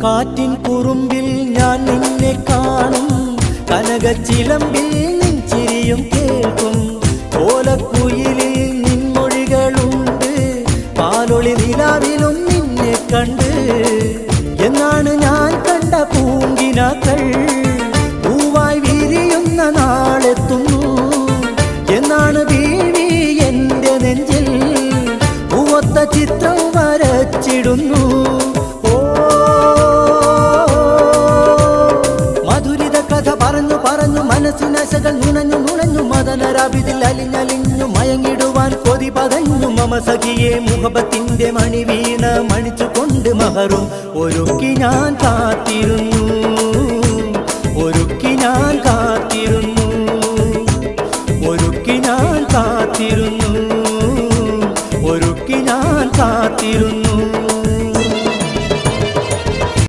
കാറ്റിൻ കുറുമ്പിൽ ഞാൻ നിന്നെ കാണും, കനകച്ചിലമ്പിൽ നിൻ ചിരിയും കേൾക്കും. ഓലക്കുയിലിൽ നിൻമൊഴികളുണ്ട്, പാലൊളി നിലാവിലും നിന്നെ കണ്ട്. എന്നാണ് ഞാൻ കണ്ട പൂങ്കിനാക്കൾ പൂവായി വിരിയുന്ന നാളെത്തുന്നു. എന്നാണ് ബീവി എന്റെ നെഞ്ചിൽ പൂവൊത്ത ചിത്രം വരച്ചിടുന്നു. മധുരിത കഥ പറഞ്ഞു പറഞ്ഞു മനസ്സിനശകൾ നുണഞ്ഞു നുണഞ്ഞു, മദനരാവിതിൽ അലിഞ്ഞലിഞ്ഞു മയങ്ങിടുവാൻ കൊതി പതഞ്ഞു. മമ സഖിയെ മുഹബത്തിന്റെ മണി വീണ മണിച്ചുകൊണ്ട് മഹറും ഒരുക്കി ഞാൻ കാത്തിരുന്നു, ഒരുക്കി ഞാൻ കാത്തിരുന്നു, ഒരുക്കി ഞാൻ കാത്തിരുന്നു, ഒരുക്കി ഞാൻ കാത്തിരുന്നു.